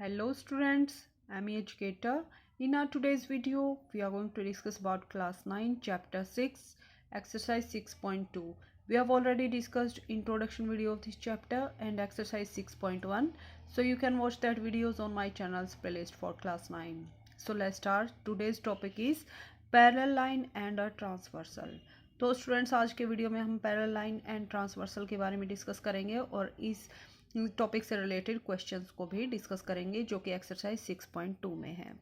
Hello students, I'm educator. In our today's video, we are going to discuss about class 9 chapter 6 exercise 6.2. We have already discussed introduction video of this chapter and exercise 6.1. So you can watch that videos on my channel's playlist for class 9. So let's start. Today's topic is parallel line and a transversal. तो students आज के video में हम parallel line and transversal के बारे में discuss करेंगे और इस टॉपिक से रिलेटेड क्वेश्चंस को भी डिस्कस करेंगे जो कि एक्सरसाइज 6.2 में है।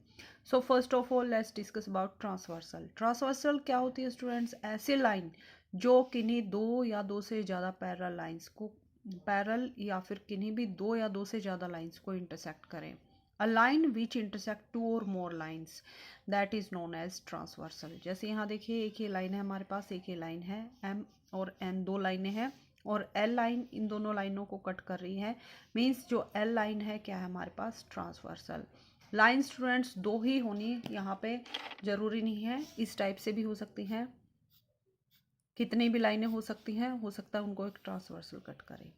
So first of all let's discuss about transversal. Transversal क्या होती है स्टूडेंट्स? ऐसी लाइन जो किन्हीं दो या दो से ज़्यादा पैरेलल लाइंस को पैरेलल या फिर किन्हीं भी दो या दो से ज़्यादा लाइंस को इंटरसेक्ट करें। A line which intersect two or more lines that is known as transversal. जैसे यहाँ देखिए एक ही लाइन है हमारे पास, एक ही लाइन है, एम और एन दो लाइनें हैं और एल लाइन इन दोनों लाइनों को कट कर रही है। मीन्स जो एल लाइन है क्या है हमारे पास? ट्रांसवर्सल। लाइन स्टूडेंट्स दो ही होनी यहाँ पे जरूरी नहीं है, इस टाइप से भी हो सकती हैं, कितनी भी लाइनें हो सकती हैं, हो सकता है उनको एक ट्रांसवर्सल कट करें।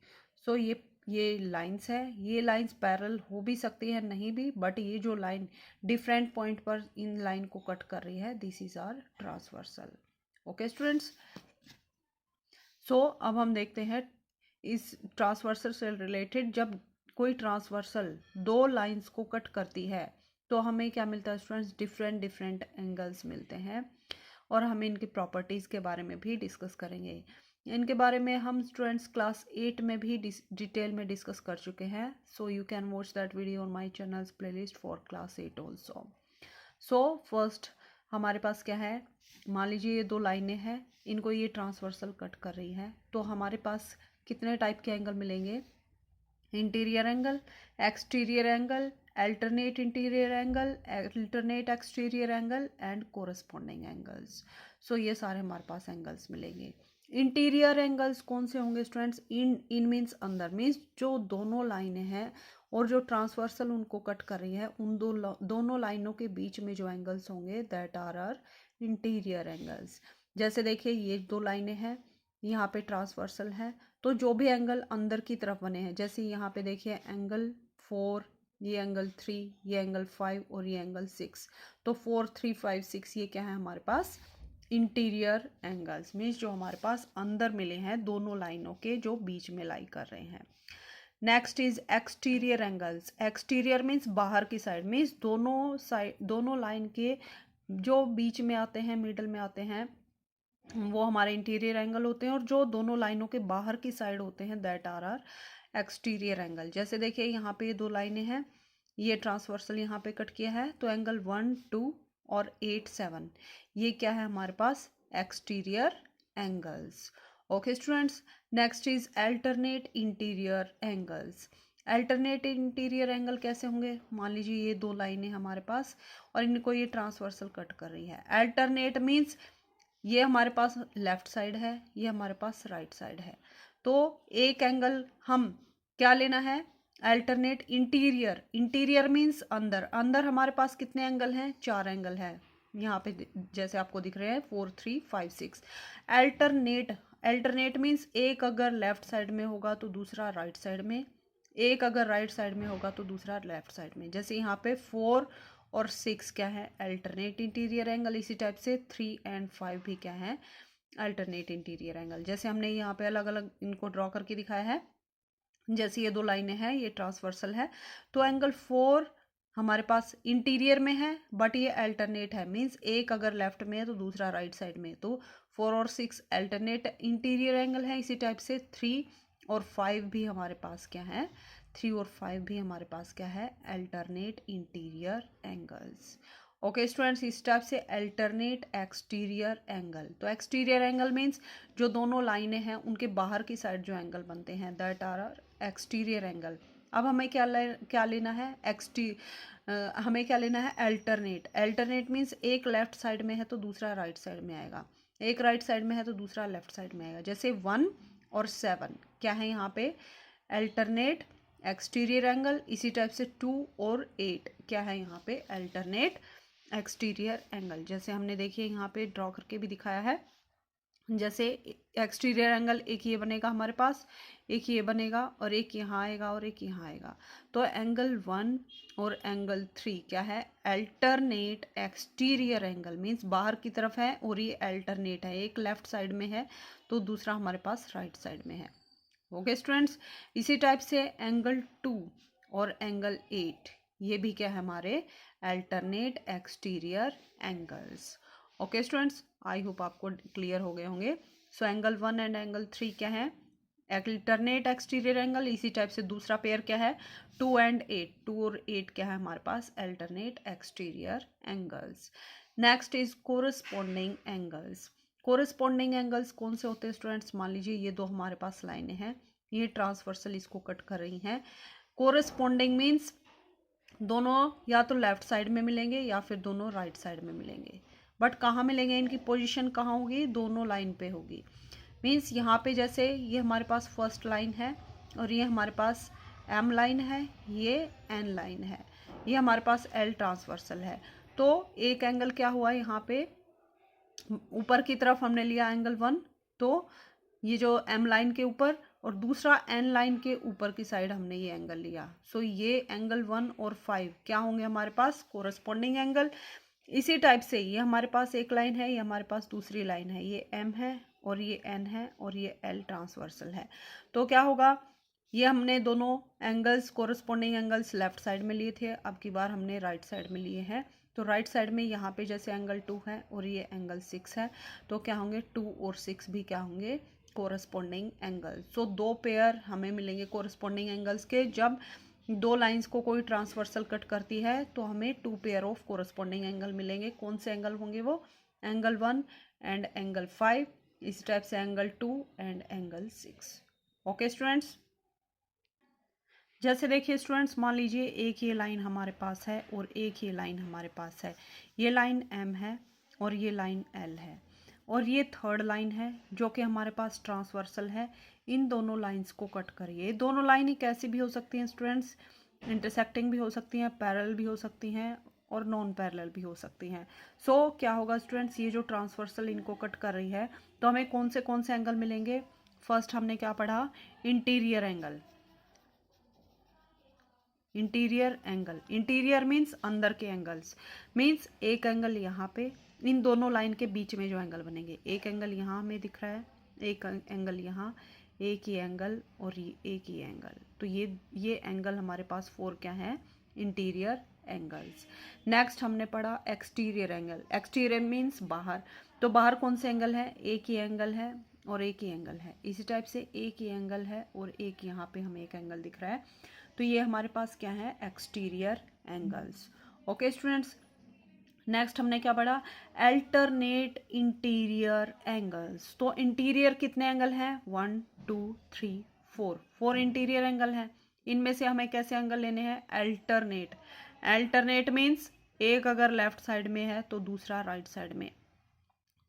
सो ये लाइंस है, ये लाइंस पैरेलल हो भी सकती है नहीं भी, बट ये जो लाइन डिफरेंट पॉइंट पर इन लाइन को कट कर रही है this is our transversal. Okay students, so अब हम देखते हैं इस ट्रांसवर्सल से रिलेटेड। जब कोई ट्रांसवर्सल दो लाइंस को कट करती है तो हमें क्या मिलता है स्टूडेंट्स? डिफरेंट डिफरेंट एंगल्स मिलते हैं और हम इनकी प्रॉपर्टीज़ के बारे में भी डिस्कस करेंगे। इनके बारे में हम स्टूडेंट्स क्लास 8 में भी डिटेल में डिस्कस कर चुके हैं। So you can watch that video on my channels playlist for class 8 also. So first हमारे पास क्या है? मान लीजिए ये दो लाइनें हैं, इनको ये ट्रांसवर्सल कट कर रही है, तो हमारे पास कितने टाइप के एंगल मिलेंगे? Interior angle, exterior angle, alternate interior angle, alternate exterior angle and corresponding angles. So ये सारे हमारे पास एंगल्स मिलेंगे। इंटीरियर एंगल्स कौन से होंगे स्टूडेंट्स? इन मीन्स अंदर, मीन्स जो दोनों लाइनें हैं और जो ट्रांसवर्सल उनको कट कर रही है उन दोनों लाइनों के बीच में जो एंगल्स होंगे दैट आर इंटीरियर एंगल्स। जैसे देखिए ये दो लाइनें हैं, यहाँ पे ट्रांसवर्सल है, तो जो भी एंगल अंदर की तरफ बने हैं, जैसे यहाँ पे देखिए एंगल 4, ये एंगल 3, ये एंगल 5 और ये एंगल 6, तो 4, 3, 5, 6 ये क्या है हमारे पास? Interior angles. मीन्स जो हमारे पास अंदर मिले हैं दोनों लाइनों के जो बीच में लाई कर रहे हैं। Next is exterior angles. Exterior means बाहर की साइड, मीन्स दोनों लाइन के जो बीच में आते हैं, मिडल में आते हैं, वो हमारे इंटीरियर एंगल होते हैं और जो दोनों लाइनों के बाहर की साइड होते हैं दैट आर एक्सटीरियर एंगल। जैसे देखिए यहाँ पे ये दो लाइनें हैं, ये ट्रांसवर्सल यहाँ पे कट किया है, तो एंगल 1, 2 और 8, 7 ये क्या है हमारे पास? Exterior angles. Okay students, next is alternate interior angles. Alternate interior angle कैसे होंगे? मान लीजिए ये दो लाइनें हमारे पास और इनको ये ट्रांसवर्सल कट कर रही है। अल्टरनेट मीन्स ये हमारे पास लेफ्ट साइड है, ये हमारे पास राइट साइड है, तो एक एंगल हम क्या लेना है? Alternate interior. इंटीरियर मीन्स अंदर। अंदर हमारे पास कितने एंगल हैं? 4 एंगल है यहाँ पे जैसे आपको दिख रहे हैं 4, 3, 5, 6। अल्टरनेट मीन्स एक अगर लेफ्ट साइड में होगा तो दूसरा राइट साइड में, एक अगर राइट साइड में होगा तो दूसरा लेफ्ट साइड में। जैसे यहाँ पे 4 और 6 क्या है? Alternate interior angle. इसी टाइप से 3 एंड 5 भी क्या है? Alternate interior angle. जैसे हमने यहाँ पे अलग अलग इनको ड्रॉ करके दिखाया है, जैसे ये दो लाइनें हैं, ये ट्रांसवर्सल है, तो एंगल 4 हमारे पास इंटीरियर में है बट ये अल्टरनेट है, मीन्स एक अगर लेफ्ट में है तो दूसरा राइट साइड में, तो 4 और 6 अल्टरनेट इंटीरियर एंगल है। इसी टाइप से 3 और 5 भी हमारे पास क्या है? 3 और 5 भी हमारे पास क्या है? Alternate interior angles. Okay students, इस टाइप से अल्टरनेट एक्सटीरियर एंगल। तो एक्सटीरियर एंगल मीन्स जो दोनों लाइनें हैं उनके बाहर की साइड जो एंगल बनते हैं दैट आर एक्सटीरियर एंगल। अब हमें क्या लेना है? हमें क्या लेना है? अल्टरनेट। अल्टरनेट मीन्स एक लेफ्ट साइड में है तो दूसरा राइट साइड में आएगा, एक राइट साइड में है तो दूसरा लेफ्ट साइड में आएगा। जैसे 1 और 7 क्या है यहाँ पे? Alternate exterior angle. इसी टाइप से 2 और 8 क्या है यहाँ पे? Alternate exterior angle. जैसे हमने देखिए यहाँ पे ड्रॉ करके भी दिखाया है, जैसे एक्सटीरियर एंगल एक ये बनेगा हमारे पास, एक ये बनेगा और एक यहाँ आएगा और एक यहाँ आएगा। तो एंगल 1 और एंगल 3 क्या है, अल्टरनेट एक्सटीरियर एंगल, मीन्स बाहर की तरफ है और ये अल्टरनेट है, एक लेफ्ट साइड में है तो दूसरा हमारे पास राइट साइड में है। ओके स्टूडेंट्स, इसी टाइप से एंगल 2 और एंगल 8 ये भी क्या है हमारे alternate exterior angles. Okay students, I hope आपको क्लियर हो गए होंगे। सो एंगल 1 एंड एंगल 3 क्या है, अल्टरनेट एक्सटीरियर एंगल। इसी टाइप से दूसरा पेयर क्या है, 2 एंड 8, 2 और 8 क्या है हमारे पास alternate exterior angles. Next is corresponding angles. Corresponding angles कौन से होते हैं स्टूडेंट्स, मान लीजिए ये दो हमारे पास लाइनें हैं, ये ट्रांसवर्सल इसको कट कर रही हैं। कोरस्पॉन्डिंग मीन्स दोनों या तो लेफ्ट साइड में मिलेंगे या फिर दोनों राइट साइड में मिलेंगे, बट कहाँ मिलेंगे, इनकी पोजीशन कहाँ होगी, दोनों लाइन पे होगी। मीन्स यहाँ पे जैसे ये हमारे पास फर्स्ट लाइन है और ये हमारे पास एम लाइन है, ये एन लाइन है, ये हमारे पास एल ट्रांसवर्सल है। तो एक एंगल क्या हुआ यहाँ पे, ऊपर की तरफ हमने लिया एंगल 1, तो ये जो एम लाइन के ऊपर, और दूसरा एन लाइन के ऊपर की साइड हमने ये एंगल लिया। सो ये एंगल 1 और 5 क्या होंगे हमारे पास कोरस्पॉन्डिंग एंगल। इसी टाइप से ये हमारे पास एक लाइन है, ये हमारे पास दूसरी लाइन है, ये एम है और ये एन है और ये एल ट्रांसवर्सल है। तो क्या होगा, ये हमने दोनों angles corresponding angles left side में लिए थे, अब की बार हमने राइट साइड में लिए हैं। तो राइट साइड में यहाँ पे जैसे एंगल 2 है और ये एंगल 6 है, तो क्या होंगे 2 और 6 भी क्या होंगे कोरस्पॉन्डिंग एंगल। सो दो पेयर हमें मिलेंगे कोरस्पॉन्डिंग एंगल्स के, जब दो लाइंस को कोई ट्रांसवर्सल कट करती है तो हमें 2 पेयर ऑफ कोरस्पॉन्डिंग एंगल मिलेंगे। कौन से एंगल होंगे वो, एंगल 1 एंड एंगल 5, इस टाइप से angle 2 and angle 6। Okay students, जैसे देखिए स्टूडेंट्स, मान लीजिए एक ये लाइन हमारे पास है और एक ये लाइन हमारे पास है, ये लाइन एम है और ये लाइन एल है, और ये थर्ड लाइन है जो कि हमारे पास ट्रांसवर्सल है। इन दोनों लाइंस को कट करिए। ये दोनों लाइन ही कैसी भी हो सकती हैं स्टूडेंट्स, इंटरसेक्टिंग भी हो सकती हैं, पैरेलल भी हो सकती हैं और नॉन पैरेलल भी हो सकती हैं। सो क्या होगा स्टूडेंट्स, ये जो ट्रांसवर्सल इनको कट कर रही है तो हमें कौन से एंगल मिलेंगे। फर्स्ट हमने क्या पढ़ा, interior angle. Interior angle, interior means अंदर के एंगल्स, मीन्स एक एंगल यहाँ पे, इन दोनों लाइन के बीच में जो एंगल बनेंगे, एक एंगल यहाँ हमें दिख रहा है, एक एंगल यहाँ, एक ही एंगल और ये एक ही एंगल। तो ये एंगल हमारे पास 4 क्या है, इंटीरियर एंगल्स। नेक्स्ट हमने पढ़ा एक्सटीरियर एंगल। एक्सटीरियर मीन्स बाहर, तो बाहर कौन से एंगल है, एक ही एंगल है और एक ही एंगल है। इसी टाइप से एक ही एंगल है और एक यहाँ पे हमें एक एंगल दिख रहा है, तो ये हमारे पास क्या है, exterior angles. Okay students, next हमने क्या पढ़ा, अल्टरनेट इंटीरियर एंगल्स। तो इंटीरियर कितने एंगल हैं, 1 2 3 4, 4 इंटीरियर एंगल हैं। इनमें से हमें कैसे एंगल लेने हैं, अल्टरनेट। अल्टरनेट मीन्स एक अगर लेफ्ट साइड में है तो दूसरा राइट साइड में।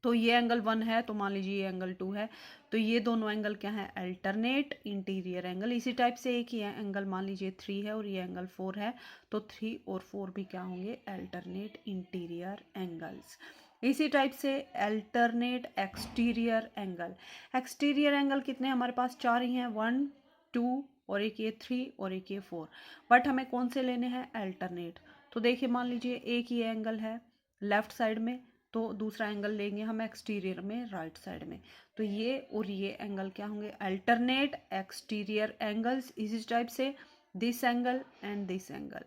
तो ये एंगल 1 है तो मान लीजिए ये एंगल 2 है, तो ये दोनों एंगल क्या है, अल्टरनेट इंटीरियर एंगल। इसी टाइप से एक ही एंगल मान लीजिए 3 है और ये एंगल 4 है, तो 3 और 4 भी क्या होंगे, अल्टरनेट इंटीरियर एंगल्स। इसी टाइप से alternate exterior angle. Exterior angle कितने हमारे पास, 4 ही हैं, 1 2 और एक ये 3 और एक ये 4, बट हमें कौन से लेने हैं, अल्टरनेट। तो देखिए मान लीजिए एक ही एंगल है लेफ्ट साइड में, तो दूसरा एंगल लेंगे हम एक्सटीरियर में राइट साइड में, तो ये और ये एंगल क्या होंगे, अल्टरनेट एक्सटीरियर एंगल्स। इसी टाइप से this angle and this angle,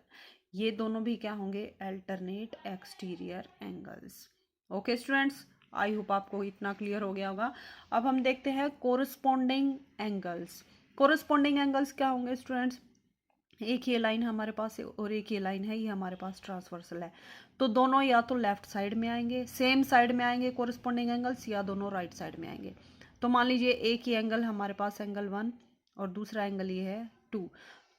ये दोनों भी क्या होंगे, alternate exterior angles. Okay students, I hope आपको इतना क्लियर हो गया होगा। अब हम देखते हैं कोरस्पॉन्डिंग एंगल्स। कोरस्पॉन्डिंग एंगल्स क्या होंगे स्टूडेंट्स, एक ये लाइन हमारे पास है और एक ये लाइन है, ये हमारे पास ट्रांसवर्सल है, तो दोनों या तो लेफ्ट साइड में आएंगे, सेम साइड में आएंगे कोरस्पॉन्डिंग एंगल्स, या दोनों राइट साइड में आएंगे। तो मान लीजिए एक ही एंगल हमारे पास एंगल 1 और दूसरा एंगल ये है 2,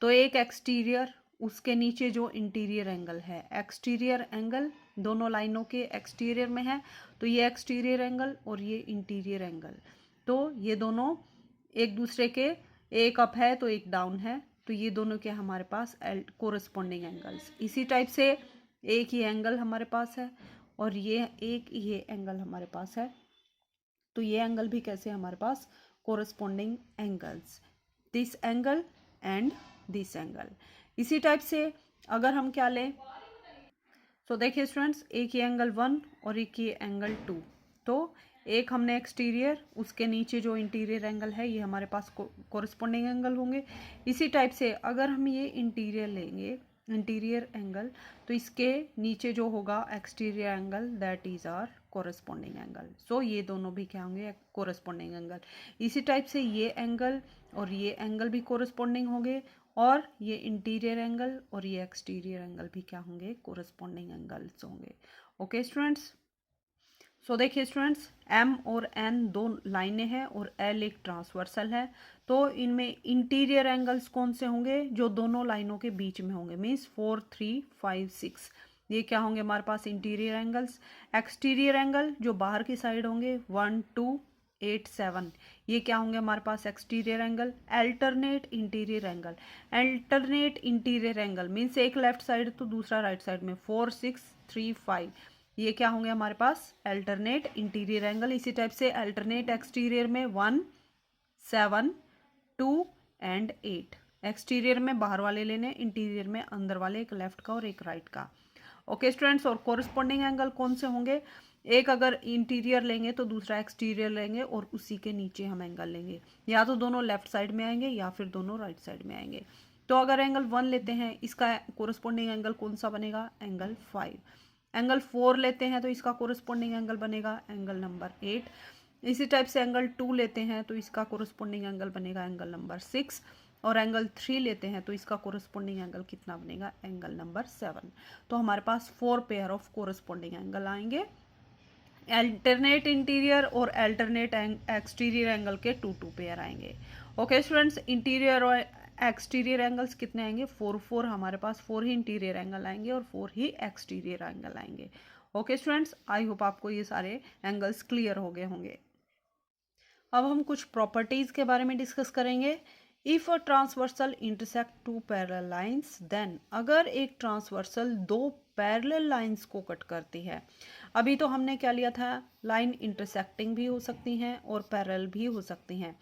तो एक एक्सटीरियर, उसके नीचे जो इंटीरियर एंगल है, एक्सटीरियर एंगल दोनों लाइनों के एक्सटीरियर में है, तो ये एक्सटीरियर एंगल और ये इंटीरियर एंगल, तो ये दोनों एक दूसरे के, एक अप है तो एक डाउन है, तो ये दोनों के हमारे पास कोरस्पॉन्डिंग एंगल्स। इसी टाइप से एक ही एंगल हमारे पास है और ये एंगल हमारे पास है, तो ये एंगल भी कैसे हमारे पास corresponding angles, this angle and this angle. इसी टाइप से अगर हम क्या लें, तो देखिए स्टूडेंट्स, एक ये एंगल 1 और एक ये एंगल 2, तो एक हमने एक्सटीरियर, उसके नीचे जो इंटीरियर एंगल है ये हमारे पास कोरस्पॉन्डिंग एंगल होंगे। इसी टाइप से अगर हम ये इंटीरियर लेंगे, इंटीरियर एंगल, तो इसके नीचे जो होगा exterior angle, that is our corresponding angle. So ये दोनों भी क्या होंगे, कोरस्पॉन्डिंग एंगल। इसी टाइप से ये एंगल और ये एंगल भी कोरस्पॉन्डिंग होंगे, और ये इंटीरियर एंगल और ये एक्सटीरियर एंगल भी क्या होंगे, कोरस्पॉन्डिंग एंगल्स होंगे। ओके स्टूडेंट्स, सो देखिए स्टूडेंट्स, एम और एन दो लाइनें हैं और एल एक ट्रांसवर्सल है, तो इनमें इंटीरियर एंगल्स कौन से होंगे, जो दोनों लाइनों के बीच में होंगे, मीन्स 4, 3, 5, 6, ये क्या होंगे हमारे पास इंटीरियर एंगल्स। एक्सटीरियर एंगल जो बाहर की साइड होंगे 1, 2, 8, 7, ये क्या होंगे हमारे पास exterior angle. Alternate interior angle, alternate interior angle means एक लेफ्ट साइड तो दूसरा राइट साइड में, 4, 6, 3, 5, ये क्या होंगे हमारे पास अल्टरनेट इंटीरियर एंगल। इसी टाइप से अल्टरनेट एक्सटीरियर में 1, 7, 2 एंड 8, एक्सटीरियर में बाहर वाले लेने, इंटीरियर में अंदर वाले, एक लेफ्ट का और एक राइट का। ओके स्टूडेंट्स, और कोरस्पॉन्डिंग एंगल कौन से होंगे, एक अगर इंटीरियर लेंगे तो दूसरा एक्सटीरियर लेंगे और उसी के नीचे हम एंगल लेंगे, या तो दोनों लेफ्ट साइड में आएंगे या फिर दोनों राइट साइड में आएंगे। तो अगर एंगल 1 लेते हैं, इसका कोरस्पॉन्डिंग एंगल कौन सा बनेगा, एंगल 5। एंगल 4 लेते हैं तो इसका कोरस्पॉन्डिंग एंगल बनेगा एंगल नंबर 8। इसी टाइप से एंगल 2 लेते हैं तो इसका कोरस्पॉन्डिंग एंगल बनेगा एंगल नंबर 6, और एंगल 3 लेते हैं तो इसका कोरस्पॉन्डिंग एंगल कितना बनेगा, एंगल नंबर 7। तो हमारे पास 4 पेयर ऑफ कोरस्पॉन्डिंग एंगल आएंगे। अल्टरनेट इंटीरियर और अल्टरनेट एक्सटीरियर एंगल के 2 पेयर आएंगे। ओके स्टूडेंट्स, इंटीरियर और एक्सटीरियर एंगल्स कितने आएंगे, 4, 4, हमारे पास 4 ही इंटीरियर एंगल आएंगे और 4 ही एक्सटीरियर एंगल आएंगे। ओके स्टूडेंट्स, आई होप आपको ये सारे एंगल्स क्लियर हो गए होंगे। अब हम कुछ प्रॉपर्टीज के बारे में डिस्कस करेंगे। If a transversal intersect 2 parallel lines, then अगर एक ट्रांसवर्सल 2 पैरेलल लाइंस को कट करती है। अभी तो हमने क्या लिया था, लाइन इंटरसेक्टिंग भी हो सकती हैं और पैरेलल भी हो सकती हैं।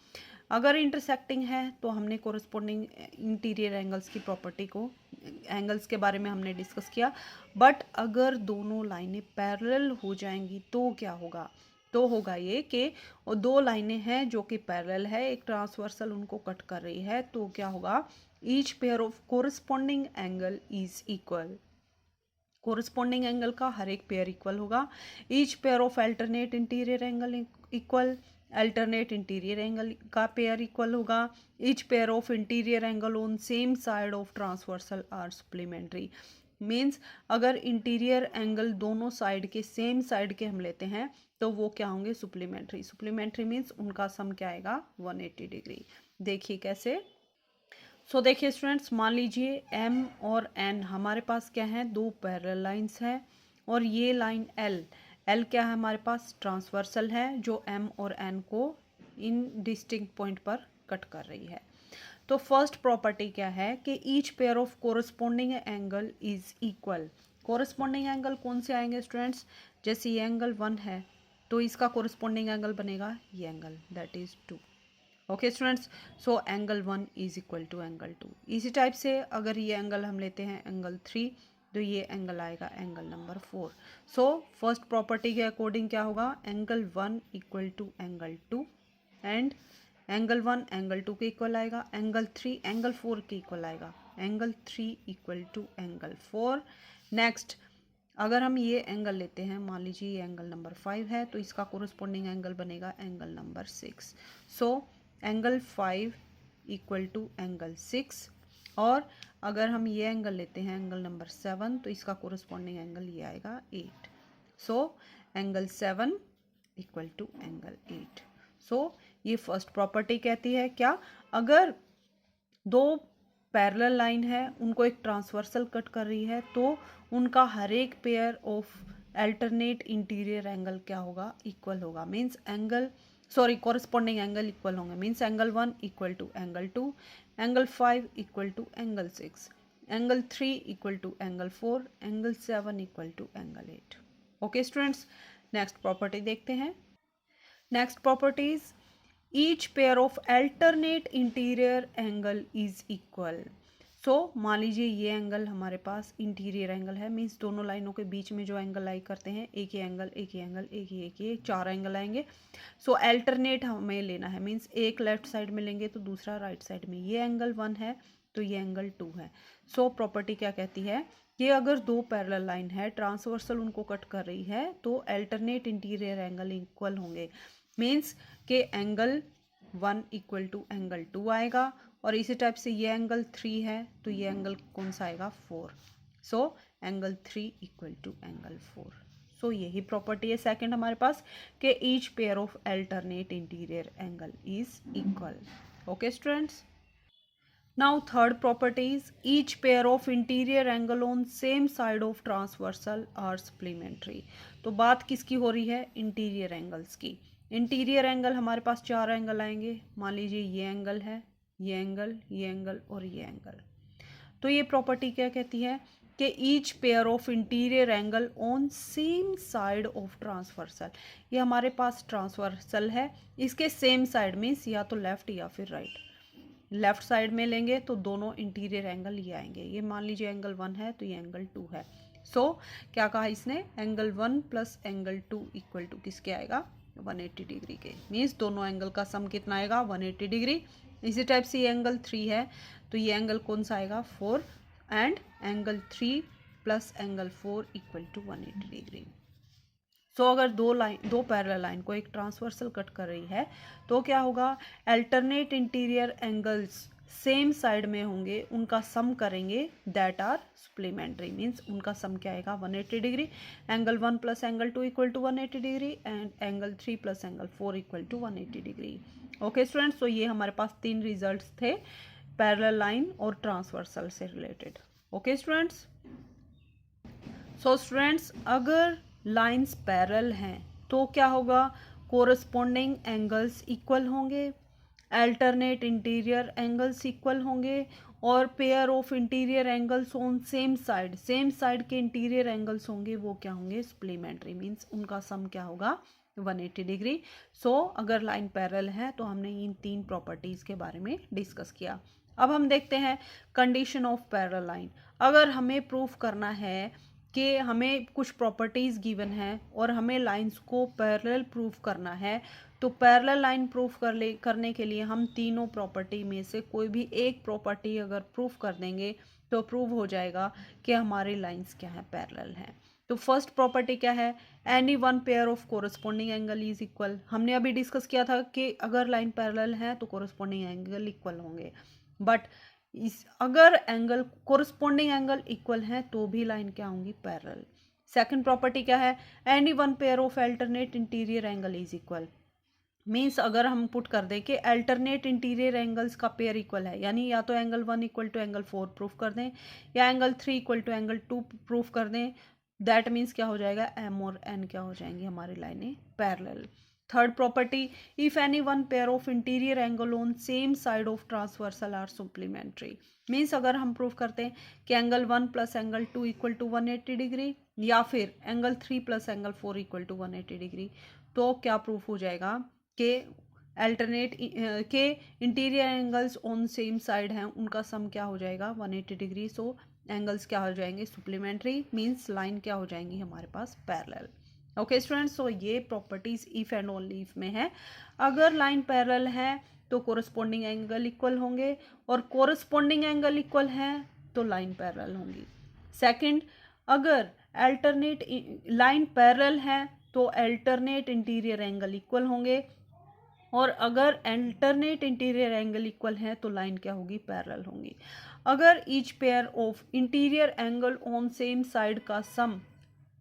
अगर इंटरसेक्टिंग है तो हमने कोरस्पॉन्डिंग इंटीरियर एंगल्स की प्रॉपर्टी को, एंगल्स के बारे में हमने डिस्कस किया। बट अगर दोनों लाइनें पैरेलल हो जाएंगी तो क्या होगा, तो होगा ये कि और 2 लाइनें हैं जो कि पैरेलल है, एक ट्रांसवर्सल उनको कट कर रही है, तो क्या होगा, each pair of corresponding angle is equal, corresponding angle का हर एक पेयर इक्वल होगा। Each pair of alternate interior angle equal, alternate interior angle का पेयर इक्वल होगा। Each pair of interior angle on same side of transversal are supplementary, means अगर interior angle दोनों side के same side के हम लेते हैं तो वो क्या होंगे, सुप्लीमेंट्री। सुप्लीमेंट्री मीन्स उनका सम क्या आएगा, 180 डिग्री। देखिए कैसे, सो देखिए स्टूडेंट्स, मान लीजिए एम और एन हमारे पास क्या है, 2 पैरेलल लाइंस हैं, और ये लाइन एल, एल क्या है हमारे पास, ट्रांसवर्सल है जो एम और एन को इन डिस्टिंक्ट पॉइंट पर कट कर रही है। तो फर्स्ट प्रॉपर्टी क्या है कि each pair of corresponding angle is equal. Corresponding angle कौन से आएंगे स्टूडेंट्स, जैसे ये एंगल 1 है तो इसका कोरस्पॉन्डिंग एंगल बनेगा ये angle, that is 2। Okay students, so angle 1 is equal to angle 2। इसी टाइप से अगर ये एंगल हम लेते हैं एंगल 3, तो ये एंगल आएगा angle number 4। So first property के अकॉर्डिंग क्या होगा, angle 1 equal to angle 2, and angle 1 angle 2 के इक्वल आएगा, एंगल 3 एंगल 4 के इक्वल आएगा, angle 3 equal to angle 4। Next अगर हम ये एंगल लेते हैं, मान लीजिए ये एंगल नंबर 5 है, तो इसका कोरस्पॉन्डिंग एंगल बनेगा angle number 6। So angle 5 equal to angle 6, और अगर हम ये एंगल लेते हैं एंगल नंबर 7, तो इसका कोरस्पॉन्डिंग एंगल ये आएगा 8। So angle 7 equal to angle 8। So ये फर्स्ट प्रॉपर्टी कहती है क्या, अगर 2 पैरेलल लाइन है उनको एक ट्रांसवर्सल कट कर रही है तो उनका हर एक pair of alternate interior angle क्या होगा, इक्वल होगा। Means angle, sorry, corresponding angle equal होंगे। Means angle 1 equal to angle 2, angle 5 equal to angle 6, angle 3 equal to angle 4, angle 7 equal to angle 8। Okay students, next property देखते हैं। Next properties, each pair of alternate interior angle is equal. So मान लीजिए ये angle हमारे पास interior angle है, means दोनों लाइनों के बीच में जो एंगल लाई करते हैं, एक ही एंगल, एक ही एंगल, एक ही चार एंगल आएंगे। सो अल्टरनेट हमें लेना है, मीन्स एक लेफ्ट साइड में लेंगे तो दूसरा राइट साइड में। ये एंगल 1 है तो ये एंगल 2 है। सो प्रॉपर्टी क्या कहती है कि अगर दो पैरेलल लाइन है, ट्रांसवर्सल उनको कट कर रही है, तो अल्टरनेट इंटीरियर एंगल इक्वल होंगे। मीन्स के एंगल 1 इक्वल टू एंगल 2 आएगा, और इसी टाइप से ये एंगल 3 है तो ये एंगल कौन सा आएगा, 4। So angle 3 equal to angle 4। So यही प्रॉपर्टी है सेकंड हमारे पास कि each pair of alternate interior angle is equal. Okay students, now third properties, each pair of interior angle on same side of transversal are supplementary. तो बात किसकी हो रही है, इंटीरियर एंगल्स की। इंटीरियर एंगल हमारे पास चार एंगल आएंगे, मान लीजिए ये एंगल है, ये एंगल, ये एंगल और ये एंगल। तो ये प्रॉपर्टी क्या कहती है कि each pair of interior angle on same side of transversal. ये हमारे पास ट्रांसवर्सल है, इसके सेम साइड मीन्स या तो लेफ्ट या फिर राइट। लेफ्ट साइड में लेंगे तो दोनों इंटीरियर एंगल ये आएंगे। ये मान लीजिए एंगल 1 है तो ये एंगल 2 है। सो क्या कहा इसने, angle 1 plus angle 2 equal to किसके आएगा, 180 डिग्री के। मीन्स दोनों एंगल का सम कितना आएगा, 180 डिग्री। इसी टाइप से ये एंगल 3 है तो ये एंगल कौन सा आएगा, 4, and angle 3 plus angle 4 equal to 180 degree. So अगर दो पैरेलल लाइन को एक ट्रांसवर्सल कट कर रही है तो क्या होगा, alternate interior angles same side में होंगे, उनका सम करेंगे, दैट आर सप्लीमेंट्री। मीन्स उनका सम क्या आएगा, 180 degree. Angle 1 plus angle 2 equal to 180 degree, and angle 3 plus angle 4 equal to 180 degree. Okay students, तो ये हमारे पास तीन रिजल्ट्स थे पैरेलल लाइन और ट्रांसवर्सल से related. Okay students, so students अगर लाइंस पैरेलल हैं तो क्या होगा, कोरस्पॉन्डिंग एंगल्स इक्वल होंगे, अल्टरनेट इंटीरियर एंगल्स इक्वल होंगे, और pair of interior angles on same side के इंटीरियर एंगल्स होंगे, वो क्या होंगे, सप्लीमेंट्री। मीन्स उनका सम क्या होगा, 180 डिग्री। सो अगर लाइन पैरेलल है तो हमने इन तीन प्रॉपर्टीज के बारे में डिस्कस किया। अब हम देखते हैं कंडीशन ऑफ पैरेलल लाइन। अगर हमें प्रूफ करना है कि हमें कुछ प्रॉपर्टीज़ गिवन है और हमें लाइंस को पैरेलल प्रूफ करना है, तो पैरेलल लाइन प्रूफ करने के लिए हम तीनों प्रॉपर्टी में से कोई भी एक प्रॉपर्टी अगर प्रूफ कर देंगे तो प्रूव हो जाएगा कि हमारी लाइंस क्या है, पैरेलल हैं। तो फर्स्ट प्रॉपर्टी क्या है, any one pair of corresponding angle is equal. हमने अभी डिस्कस किया था कि अगर लाइन पैरेलल है तो कोरस्पॉन्डिंग एंगल इक्वल होंगे, बट अगर एंगल कोरस्पॉन्डिंग एंगल इक्वल है तो भी लाइन क्या होंगी, पैरेलल। सेकंड प्रॉपर्टी क्या है, any one pair of alternate interior angle is equal. Means अगर हम पुट कर दें कि अल्टरनेट इंटीरियर एंगल्स का पेयर इक्वल है, यानी या तो angle 1 equal to angle 4 proof कर दें, या angle 3 equal to angle 2 proof कर दें, दैट मीन्स क्या हो जाएगा, एम और एन क्या हो जाएंगी, हमारी लाइनें parallel. Third property, if any one pair of interior angle on same side of transversal are supplementary. Means अगर हम प्रूफ करते हैं कि angle 1 plus angle 2 equal to 180 degree, या फिर angle 3 plus angle 4 equal to 180 degree, तो क्या proof हो जाएगा कि अल्टरनेट के interior angles on same side हैं, उनका सम क्या हो जाएगा, 180 डिग्री। सो एंगल्स क्या हो जाएंगे, सप्लीमेंट्री। मीन्स लाइन क्या हो जाएंगी हमारे पास, पैरेलल। ओके स्टूडेंट्स, सो ये properties if and only if में है। अगर लाइन पैरेलल है तो कोरस्पॉन्डिंग एंगल इक्वल होंगे, और कोरस्पॉन्डिंग एंगल इक्वल है तो लाइन पैरेलल होंगी। सेकंड, अगर अल्टरनेट लाइन पैरेलल है तो अल्टरनेट इंटीरियर एंगल इक्वल होंगे, और अगर अल्टरनेट इंटीरियर एंगल इक्वल है तो लाइन क्या होगी, पैरेलल होंगी। अगर each pair of interior angle on same side का सम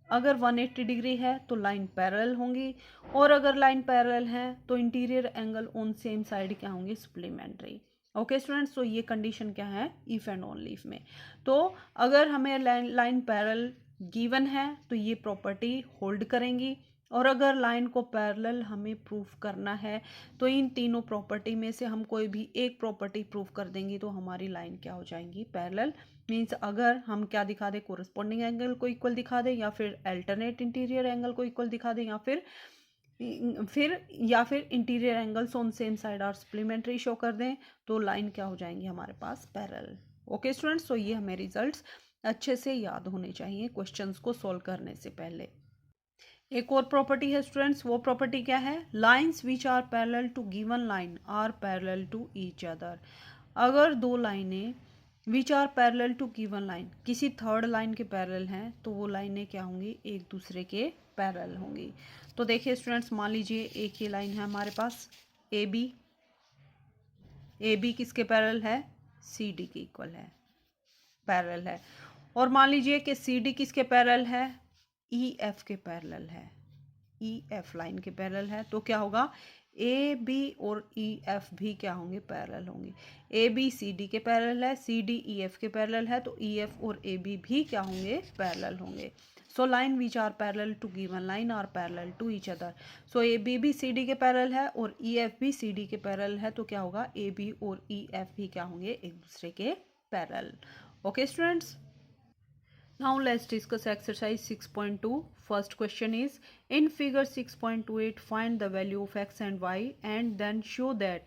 अगर 180 डिग्री है तो लाइन पैरेलल होंगी, और अगर लाइन पैरेलल है तो interior angle on same side क्या होंगे, सप्लीमेंट्री। ओके स्टूडेंट्स, तो ये कंडीशन क्या है, इफ एंड ओनली इफ में। तो अगर हमें लाइन पैरेलल गिवन है तो ये प्रॉपर्टी होल्ड करेंगी, और अगर लाइन को पैरेलल हमें प्रूफ करना है तो इन तीनों प्रॉपर्टी में से हम कोई भी एक प्रॉपर्टी प्रूफ कर देंगे तो हमारी लाइन क्या हो जाएंगी, पैरेलल। मीन्स अगर हम क्या दिखा दें, कोरस्पॉन्डिंग एंगल को इक्वल दिखा दें, या फिर अल्टरनेट इंटीरियर एंगल को इक्वल दिखा दें, या फिर फिर या फिर interior angles on same side और सप्लीमेंट्री शो कर दें तो लाइन क्या हो जाएंगी हमारे पास, पैरेलल। ओके स्टूडेंट्स, तो ये हमें रिजल्ट्स अच्छे से याद होने चाहिए क्वेश्चंस को सॉल्व करने से पहले। एक और प्रॉपर्टी है स्टूडेंट्स, वो प्रॉपर्टी क्या है, lines which are parallel to given line are parallel to each other. अगर दो लाइनें which are parallel to given line किसी थर्ड लाइन के पैरेलल हैं तो वो लाइनें क्या होंगी, एक दूसरे के पैरेलल होंगी। तो देखिए स्टूडेंट्स, मान लीजिए एक ये लाइन है हमारे पास ए बी किसके पैरेलल है, सी डी के इक्वल है, पैरेलल है। और मान लीजिए कि सी डी किसके पैरेलल है, ई एफ के पैरेलल है, ई एफ लाइन के पैरेलल है। तो क्या होगा, ए बी और ई एफ भी क्या होंगे, पैरेलल होंगे। ए बी सी डी के पैरेलल है, सी डी ई एफ के पैरेलल है, तो ई एफ और ए बी भी क्या होंगे, पैरेलल होंगे। So line which are parallel to given line are parallel to each other. So A B भी सी डी के पैरेलल है और ई एफ भी सी डी के पैरेलल है, तो क्या होगा, ए बी और ई एफ भी क्या होंगे, एक दूसरे के parallel. Okay students, now let's discuss exercise 6.2. First question is, in figure 6.28 find the value of x and y and then show that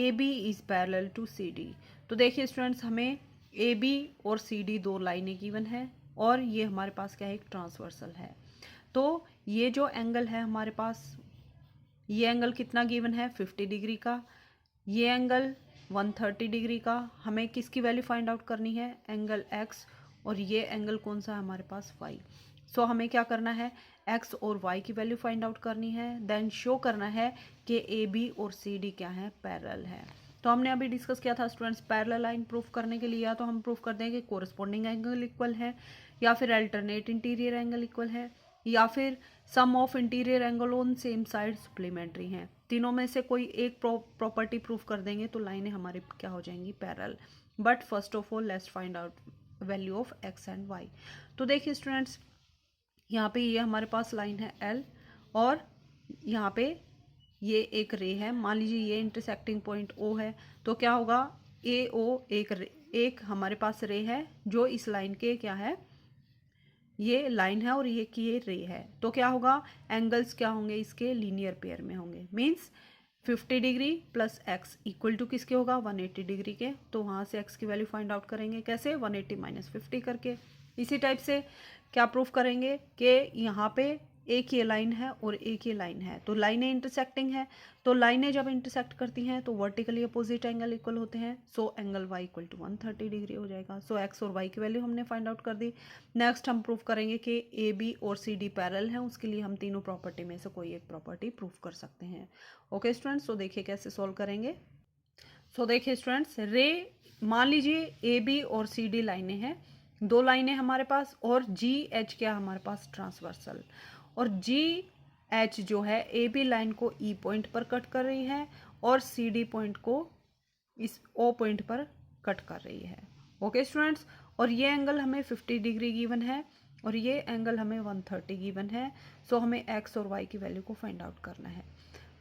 AB is parallel to CD। तो देखिए students, हमें AB और CD दो लाइनें given है और ये हमारे पास क्या है, एक ट्रांसवर्सल है। तो ये जो एंगल है हमारे पास, ये एंगल कितना गिवन है, 50 डिग्री का। ये एंगल 130 डिग्री का। हमें किसकी वैल्यू फाइंड आउट करनी है, एंगल x, और ये एंगल कौन सा है हमारे पास, y। सो हमें क्या करना है, x और y की वैल्यू फाइंड आउट करनी है, देन शो करना है कि AB और CD क्या है, पैरेलल है। तो हमने अभी डिस्कस किया था स्टूडेंट्स, पैरेलल लाइन प्रूफ करने के लिए या तो हम प्रूफ कर देंगे कोरस्पॉन्डिंग एंगल इक्वल है, या फिर अल्टरनेट इंटीरियर एंगल इक्वल है, या फिर sum of interior angle on same side supplementary हैं। तीनों में से कोई एक प्रॉपर्टी प्रूफ कर देंगे तो लाइनें हमारी क्या हो जाएंगी, parallel. But first of all let's find out value of X and Y. तो देखिए स्टूडेंट्स, यहाँ पे ये हमारे पास लाइन है एल और यहाँ पे ये एक रे है। मान लीजिए ये इंटरसेक्टिंग पॉइंट ओ है, तो क्या होगा, ए ओ एक हमारे पास रे है जो इस लाइन के क्या है, ये लाइन है और ये रे है। तो क्या होगा, एंगल्स क्या होंगे इसके, लीनियर पेयर में होंगे। Means 50 degree plus X equal to किसके होगा, 180 डिग्री के। तो वहाँ से एक्स की वैल्यू फाइंड आउट करेंगे कैसे, 180 माइनस 50 करके। इसी टाइप से क्या प्रूफ करेंगे कि यहाँ पे एक ये लाइन है और एक ये लाइन है, तो लाइनें इंटरसेक्टिंग है। तो लाइनें जब इंटरसेक्ट करती हैं तो वर्टिकली अपोजिट एंगल इक्वल होते हैं। So angle y equal to 130 degree हो जाएगा। सो x और y की वैल्यू हमने फाइंड आउट कर दी। नेक्स्ट हम प्रूफ करेंगे कि ए बी और सी डी पैरेलल हैं। उसके लिए हम तीनों प्रॉपर्टी में से कोई एक प्रॉपर्टी प्रूफ कर सकते हैं। ओके स्टूडेंट्स, तो देखिए कैसे सॉल्व करेंगे। सो देखिए स्टूडेंट्स, रे मान लीजिए ए बी और सी डी लाइनें हैं, दो लाइनें हमारे पास, और जी एच क्या हमारे पास, ट्रांसवर्सल। और जी एच जो है ए बी लाइन को ई पॉइंट पर कट कर रही है और सी डी पॉइंट को इस ओ पॉइंट पर कट कर रही है। ओके स्टूडेंट्स, और ये एंगल हमें 50 डिग्री गिवन है और ये एंगल हमें 130 गिवन है। सो हमें एक्स और वाई की वैल्यू को फाइंड आउट करना है।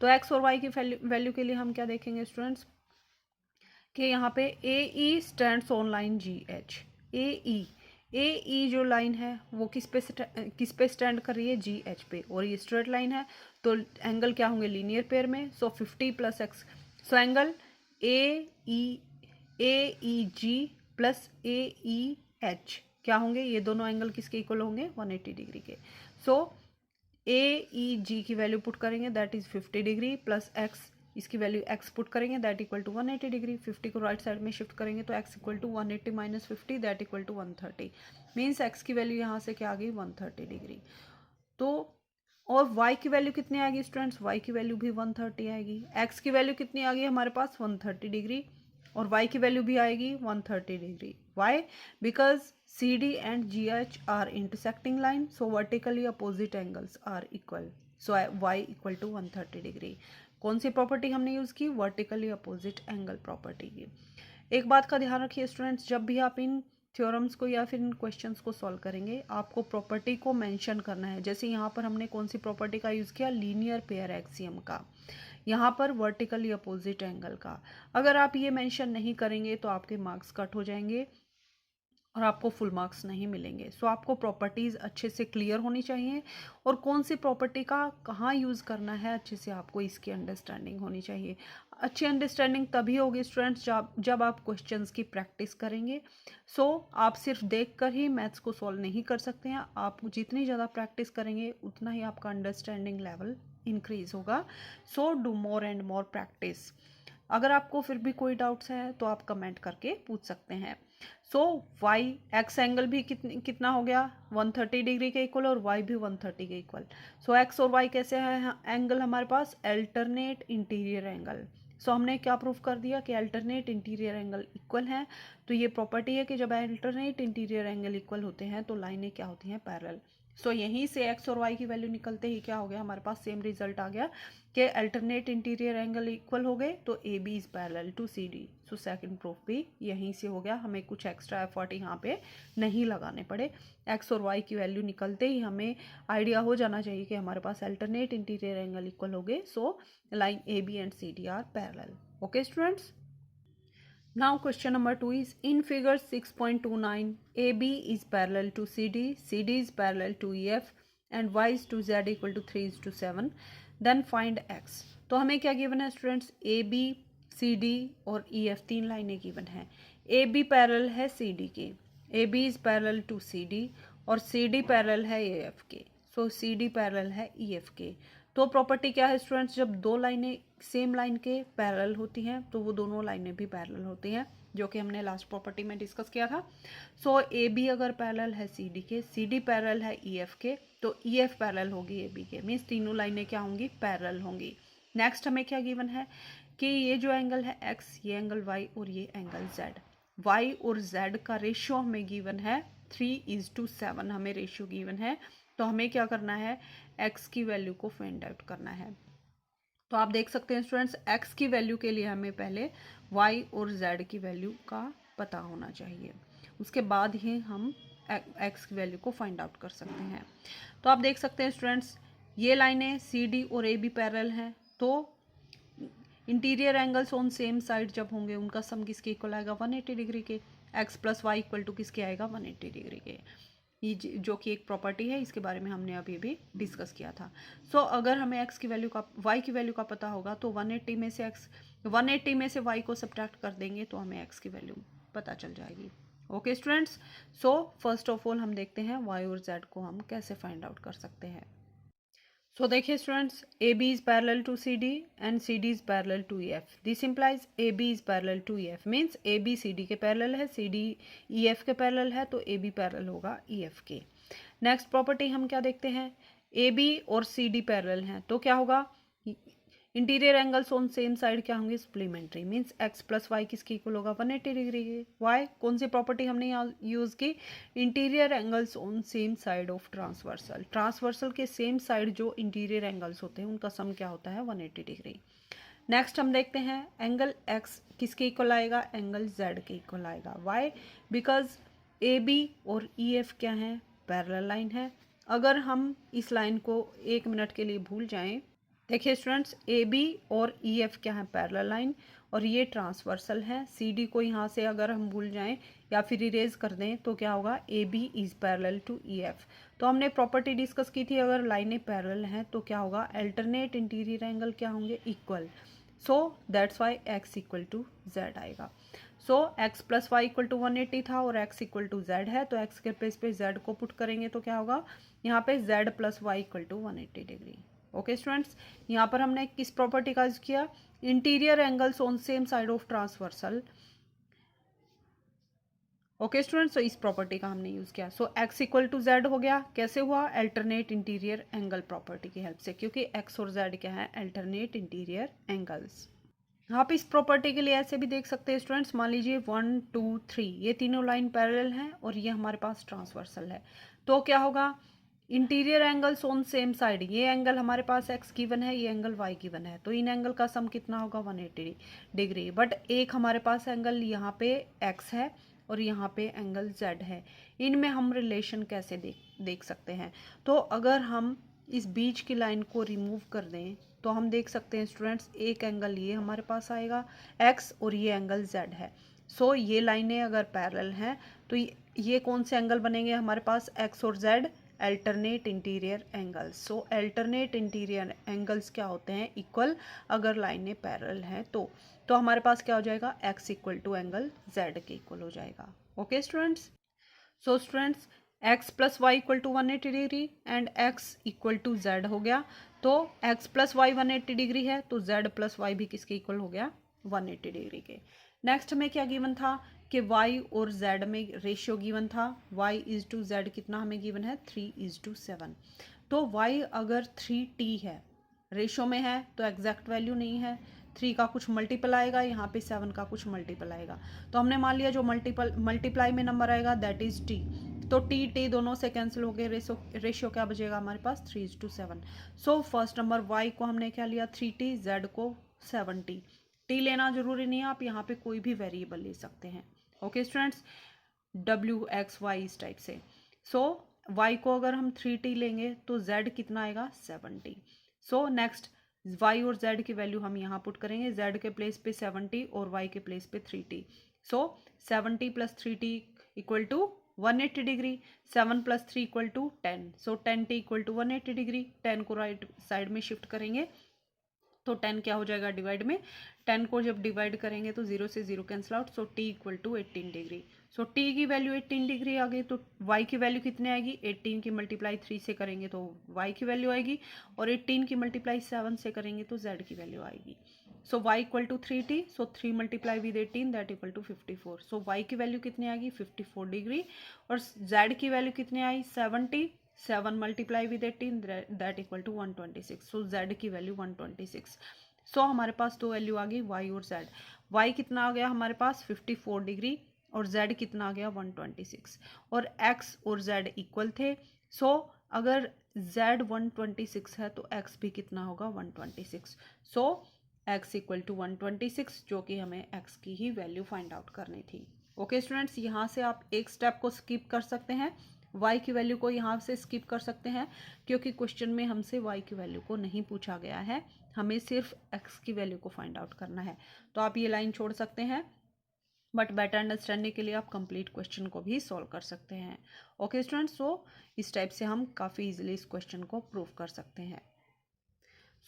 तो एक्स और वाई की वैल्यू के लिए हम क्या देखेंगे स्टूडेंट्स, कि यहाँ पे A E stands on line G H. A E जो लाइन है वो किस पे स्टैंड कर रही है, जी एच पे, और ये स्ट्रेट लाइन है। तो एंगल क्या होंगे, लीनियर पेयर में। So 50 plus X, so angle A E G plus A E H क्या होंगे, ये दोनों एंगल किसके इक्वल होंगे, 180 डिग्री के। सो ए ई जी की वैल्यू पुट करेंगे that is 50 degree plus X, इसकी वैल्यू x पुट करेंगे दैट इक्वल टू 180 डिग्री। 50 को राइट साइड में शिफ्ट करेंगे तो x equal to 180 minus 50 that equal to 130। Means x की वैल्यू यहाँ से क्या आ गई, 130 डिग्री। तो और y की वैल्यू कितनी आएगी स्टूडेंट्स, y की वैल्यू भी 130 आएगी। x की वैल्यू कितनी आ गई हमारे पास, 130 डिग्री, और y की वैल्यू भी आएगी 130 degree. Why, because C D and G H are intersecting line, so vertically opposite angles are equal. So y equal to 130 degree. कौन सी प्रॉपर्टी हमने यूज़ की, वर्टिकली अपोजिट एंगल प्रॉपर्टी की। एक बात का ध्यान रखिए स्टूडेंट्स, जब भी आप इन थ्योरम्स को या फिर इन क्वेश्चंस को सॉल्व करेंगे आपको प्रॉपर्टी को मेंशन करना है। जैसे यहाँ पर हमने कौन सी प्रॉपर्टी का यूज़ किया, लीनियर पेयर एक्सियम का, यहाँ पर वर्टिकली अपोजिट एंगल का। अगर आप ये मेंशन नहीं करेंगे तो आपके मार्क्स कट हो जाएंगे और आपको फुल मार्क्स नहीं मिलेंगे। सो आपको प्रॉपर्टीज़ अच्छे से क्लियर होनी चाहिए और कौन सी प्रॉपर्टी का कहाँ यूज़ करना है अच्छे से आपको इसकी अंडरस्टैंडिंग होनी चाहिए। अच्छी अंडरस्टैंडिंग तभी होगी स्टूडेंट्स जब आप क्वेश्चंस की प्रैक्टिस करेंगे। सो आप सिर्फ देख कर ही मैथ्स को सॉल्व नहीं कर सकते हैं, आप जितनी ज़्यादा प्रैक्टिस करेंगे उतना ही आपका अंडरस्टैंडिंग लेवल इंक्रीज होगा। So do more and more practice. अगर आपको फिर भी कोई डाउट्स है तो आप कमेंट करके पूछ सकते हैं। सो वाई एक्स एंगल भी कितना हो गया 130 डिग्री के इक्वल और वाई भी 130 के इक्वल। सो एक्स और वाई कैसे है एंगल हमारे पास अल्टरनेट इंटीरियर एंगल। सो हमने क्या प्रूफ कर दिया कि अल्टरनेट इंटीरियर एंगल इक्वल है। तो ये प्रॉपर्टी है कि जब अल्टरनेट इंटीरियर एंगल इक्वल होते हैं तो लाइनें क्या होती हैं पैरेलल। सो यहीं से एक्स और वाई की वैल्यू निकलते ही क्या हो गया हमारे पास सेम रिजल्ट आ गया कि अल्टरनेट इंटीरियर एंगल इक्वल हो गए तो A B is parallel to C D. So second proof भी यहीं से हो गया, हमें कुछ एक्स्ट्रा एफर्ट यहाँ पे नहीं लगाने पड़े। एक्स और वाई की वैल्यू निकलते ही हमें आइडिया हो जाना चाहिए कि हमारे पास अल्टरनेट इंटीरियर एंगल इक्वल हो गए। So line A B and C D are parallel. Okay students, now question number 2 is in figure 6.29 AB is parallel to CD, CD is parallel to EF and Y is to Z equal to 3 is to 7, then find X। तो हमें क्या given है students AB CD और EF तीन लाइनें given है। AB parallel है CD के, AB is parallel to CD और CD पैरेलल है EF के। सो CD पैरेलल है EF के। तो प्रॉपर्टी क्या है स्टूडेंट्स, जब दो लाइनें सेम लाइन के पैरेलल होती हैं तो वो दोनों लाइनें भी पैरेलल होती हैं, जो कि हमने लास्ट प्रॉपर्टी में डिस्कस किया था। सो ए बी अगर पैरेलल है सी डी के, सी डी पैरेलल है ई एफ के, तो ई एफ पैरेलल होगी ए बी के, मीन्स तीनों लाइनें क्या होंगी पैरेलल होंगी। नेक्स्ट हमें क्या गिवन है कि ये जो एंगल है एक्स, ये एंगल वाई और ये एंगल जेड। वाई और जेड का रेशियो हमें गिवन है 3:7 हमें रेशियो गिवन है। तो हमें क्या करना है x की वैल्यू को फाइंड आउट करना है। तो आप देख सकते हैं स्टूडेंट्स x की वैल्यू के लिए हमें पहले y और z की वैल्यू का पता होना चाहिए, उसके बाद ही हम x की वैल्यू को फाइंड आउट कर सकते हैं। तो आप देख सकते हैं स्टूडेंट्स ये लाइनें सी डी और ए बी पैरेलल हैं, तो interior angles on same side जब होंगे उनका सम किसके इक्वल आएगा 180 डिग्री के। x plus Y equal to किसके आएगा 180 डिग्री के। ये जो कि एक प्रॉपर्टी है, इसके बारे में हमने अभी भी डिस्कस किया था। सो अगर हमें x की वैल्यू का y की वैल्यू का पता होगा तो 180 में से y को सब्ट्रैक्ट कर देंगे तो हमें x की वैल्यू पता चल जाएगी। Okay students, so first of all हम देखते हैं y और z को हम कैसे फाइंड आउट कर सकते हैं। सो देखिए students, A B is parallel to C D and C D is parallel to E F. This implies A B is parallel to E F, means A B C D के पैरेलल है, C D E F के पैरेलल है, तो A B parallel होगा E F के। Next property हम क्या देखते हैं, ए बी और सी डी पैरेलल हैं तो क्या होगा interior angles on same side क्या होंगे supplementary, means X plus Y किसकी इक्वल होगा 180 डिग्री के। वाई कौन सी प्रॉपर्टी हमने यहाँ यूज़ की, interior angles on same side of transversal. Transversal के सेम साइड जो इंटीरियर एंगल्स होते हैं उनका सम क्या होता है 180 डिग्री। नेक्स्ट हम देखते हैं एंगल एक्स किसके इक्वल आएगा, एंगल जेड के इक्वल आएगा। वाई बिकॉज ए बी और ई एफ क्या है पैरेलल लाइन है। अगर हम इस लाइन को 1 मिनट के लिए भूल जाएं, देखिए स्टूडेंट्स ए बी और ई एफ क्या है पैरेलल लाइन और ये ट्रांसवर्सल है। सी डी को यहाँ से अगर हम भूल जाएं या फिर इरेज कर दें तो क्या होगा A B is parallel to E F. तो हमने प्रॉपर्टी डिस्कस की थी अगर लाइनें पैरेलल हैं तो क्या होगा अल्टरनेट इंटीरियर एंगल क्या होंगे equal. So that's why x equal to z आएगा। So x plus Y equal to 180 था और एक्स इक्वल टू जेड है, तो एक्स के प्लेस पे जेड को पुट करेंगे तो क्या होगा यहाँ पे Z plus Y equal to 180 degree. Okay students, यहाँ पर हमने किस प्रॉपर्टी का यूज किया, interior angles on same side of transversal. Okay students, तो इस प्रॉपर्टी का हमने यूज किया। So X equal to Z हो गया, कैसे हुआ अल्टरनेट इंटीरियर एंगल प्रॉपर्टी की हेल्प से, क्योंकि एक्स और जेड क्या है अल्टरनेट इंटीरियर एंगल्स। आप इस प्रॉपर्टी के लिए ऐसे भी देख सकते हैं स्टूडेंट्स, मान लीजिए 1 2 3 ये तीनों लाइन पैरेलल हैं और ये हमारे पास ट्रांसवर्सल है, तो क्या होगा interior angles on same side, ये एंगल हमारे पास एक्स गिवन है, ये एंगल वाई गिवन है, तो इन एंगल का सम कितना होगा 180 डिग्री। बट एक हमारे पास एंगल यहाँ पे एक्स है और यहाँ पे एंगल जेड है, इनमें हम रिलेशन कैसे देख सकते हैं। तो अगर हम इस बीच की लाइन को रिमूव कर दें तो हम देख सकते हैं स्टूडेंट्स एक एंगल ये हमारे पास आएगा एक्स और ये एंगल जेड है। सो ये लाइनें अगर पैरेलल हैं तो ये कौन से एंगल बनेंगे हमारे पास, एक्स और जेड अल्टरनेट इंटीरियर एंगल्स। सो अल्टरनेट इंटीरियर एंगल्स क्या होते हैं, इक्वल अगर लाइनें पैरेलल हैं तो हमारे पास क्या हो जाएगा, x equal to angle z के इक्वल हो जाएगा। Okay students, so students x plus Y equal to 180 degree and x equal to z हो गया। तो x प्लस वाई 180 डिग्री है तो z प्लस वाई भी किसके इक्वल हो गया, 180 डिग्री के। नेक्स्ट में क्या गिवन था कि y और z में रेशियो गिवन था, y इज टू z कितना हमें गिवन है, 3:7। तो y अगर 3t है, रेशियो में है तो एग्जैक्ट वैल्यू नहीं है, 3 का कुछ मल्टीपल आएगा, यहाँ पे 7 का कुछ मल्टीपल आएगा। तो हमने मान लिया जो मल्टीप्लाई में नंबर आएगा दैट इज t। तो t दोनों से कैंसिल हो गए, रेशियो क्या बचेगा हमारे पास, 3:7। सो फर्स्ट नंबर y को हमने क्या लिया 3t, z को 7t। t लेना जरूरी नहीं है, आप यहाँ पे कोई भी वेरिएबल ले सकते हैं। ओके स्टूडेंट्स, w(x,y) इस टाइप से। सो y को अगर हम 3t लेंगे तो z कितना आएगा, 7t। सो नेक्स्ट y और z की वैल्यू हम यहाँ पुट करेंगे, z के प्लेस पे 7t और y के प्लेस पे 3t। So 7t plus 3t equal to 180 degree, 7 plus 3 equal to 10। So 10t equal to 180 degree, 10 को राइट साइड में शिफ्ट करेंगे तो 10 क्या हो जाएगा डिवाइड में, 10 को जब डिवाइड करेंगे तो 0 से 0 cancel out. So t equal to 18 degree. So t की वैल्यू 18 डिग्री आ गई, तो y की वैल्यू कितनी आएगी, 18 की मल्टीप्लाई 3 से करेंगे तो y की वैल्यू आएगी, और 18 की मल्टीप्लाई 7 से करेंगे तो z की वैल्यू आएगी। So y equal to 3t, so 3 multiply with 18 that equal to 54। So y की वैल्यू कितनी आएगी, 54 डिग्री, और z की वैल्यू कितनी आई, 70, 7 multiply with 18 that equal to 126। So z की वैल्यू 126। सो हमारे पास दो वैल्यू आ गई y और z। y कितना आ गया हमारे पास 54 डिग्री, और z कितना आ गया 126, और x और z इक्वल थे। सो अगर z 126 है तो x भी कितना होगा, 126। सो x इक्वल टू 126, जो कि हमें x की ही वैल्यू फाइंड आउट करनी थी। ओके स्टूडेंट्स, यहाँ से आप एक स्टेप को स्किप कर सकते हैं, y की वैल्यू को यहाँ से स्किप कर सकते हैं, क्योंकि क्वेश्चन में हमसे y की वैल्यू को नहीं पूछा गया है, हमें सिर्फ x की वैल्यू को फाइंड आउट करना है। तो आप ये लाइन छोड़ सकते हैं, बट बेटर अंडरस्टैंडिंग के लिए आप कंप्लीट क्वेश्चन को भी सॉल्व कर सकते हैं। ओके स्टूडेंट्स, सो इस टाइप से हम काफ़ी इजीली इस क्वेश्चन को प्रूव कर सकते हैं।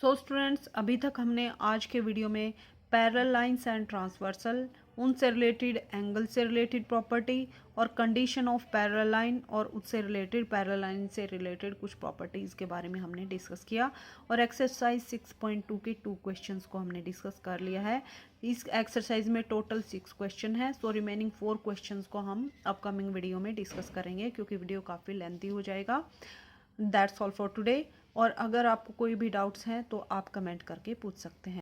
सो स्टूडेंट्स, अभी तक हमने आज के वीडियो में पैरेलल लाइंस एंड ट्रांसवर्सल, उनसे रिलेटेड एंगल से रिलेटेड प्रॉपर्टी, और कंडीशन ऑफ पैरेलल लाइन और उससे रिलेटेड पैरेलल लाइन से रिलेटेड कुछ प्रॉपर्टीज़ के बारे में हमने डिस्कस किया, और एक्सरसाइज 6.2 के 2 क्वेश्चंस को हमने डिस्कस कर लिया है। इस एक्सरसाइज में टोटल 6 क्वेश्चन है, सो रिमेनिंग 4 क्वेश्चंस को हम अपकमिंग वीडियो में डिस्कस करेंगे, क्योंकि वीडियो काफ़ी लेंथी हो जाएगा। That's all for today. और अगर आपको कोई भी डाउट्स हैं तो आप कमेंट करके पूछ सकते हैं।